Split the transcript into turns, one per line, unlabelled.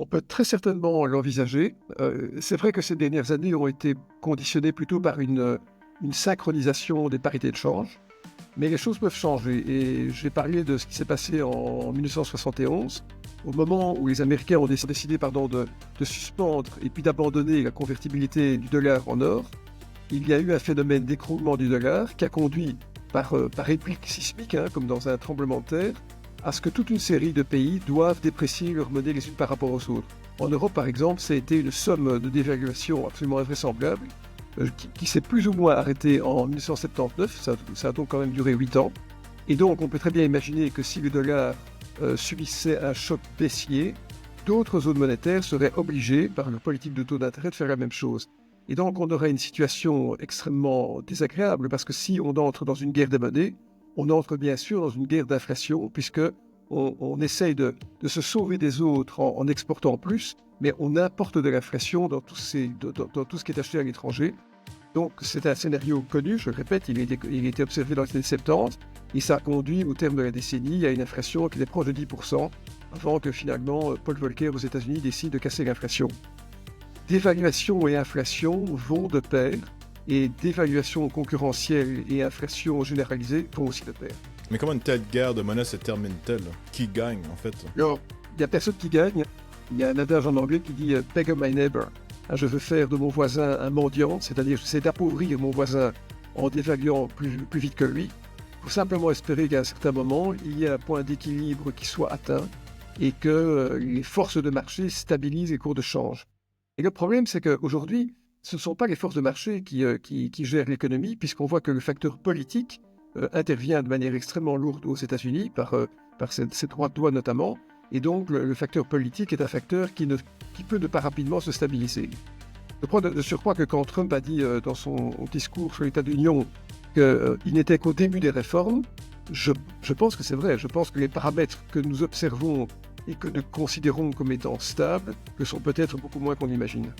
On peut très certainement l'envisager. C'est vrai que ces dernières années ont été conditionnées plutôt par une synchronisation des parités de change, mais les choses peuvent changer et j'ai parlé de ce qui s'est passé en 1971, au moment où les Américains ont décidé de suspendre et puis d'abandonner la convertibilité du dollar en or. Il y a eu un phénomène d'écroulement du dollar qui a conduit par réplique sismique, comme dans un tremblement de terre, à ce que toute une série de pays doivent déprécier leur monnaie les unes par rapport aux autres. En Europe, par exemple, ça a été une somme de dévaluation absolument invraisemblable, qui s'est plus ou moins arrêtée en 1979, ça a donc quand même duré 8 ans. Et donc, on peut très bien imaginer que si le dollar subissait un choc baissier, d'autres zones monétaires seraient obligées, par leur politique de taux d'intérêt, de faire la même chose. Et donc, on aurait une situation extrêmement désagréable, parce que si on entre dans une guerre des monnaies, on entre bien sûr dans une guerre d'inflation, puisque on essaye de se sauver des autres en exportant plus, mais on importe de l'inflation dans tout ce qui est acheté à l'étranger. Donc c'est un scénario connu, je le répète, il a été observé dans les années 70, et ça a conduit au terme de la décennie à une inflation qui était proche de 10%, avant que finalement Paul Volcker aux États-Unis décide de casser l'inflation. Dévaluation et inflation vont de pair, et dévaluation concurrentielle et inflation généralisée vont aussi de pair.
Mais comment une telle guerre de monnaie se termine-t-elle? Qui gagne, en fait?
Alors, il n'y a personne qui gagne. Il y a un adage en anglais qui dit « beggar my neighbor ». Je veux faire de mon voisin un mendiant, c'est-à-dire j'essaie d'appauvrir mon voisin en dévaluant plus vite que lui. Il faut simplement espérer qu'à un certain moment, il y ait un point d'équilibre qui soit atteint et que les forces de marché stabilisent les cours de change. Et le problème, c'est qu'aujourd'hui, ce ne sont pas les forces de marché qui gèrent l'économie, puisqu'on voit que le facteur politique intervient de manière extrêmement lourde aux États-Unis, par ces droits de douane notamment, et donc le facteur politique est un facteur qui peut ne pas rapidement se stabiliser. Je crois de surcroît que quand Trump a dit dans son discours sur l'état de l'Union qu'il n'était qu'au début des réformes, je pense que c'est vrai. Je pense que les paramètres que nous observons et que nous considérons comme étant stables le sont peut-être beaucoup moins qu'on l'imagine.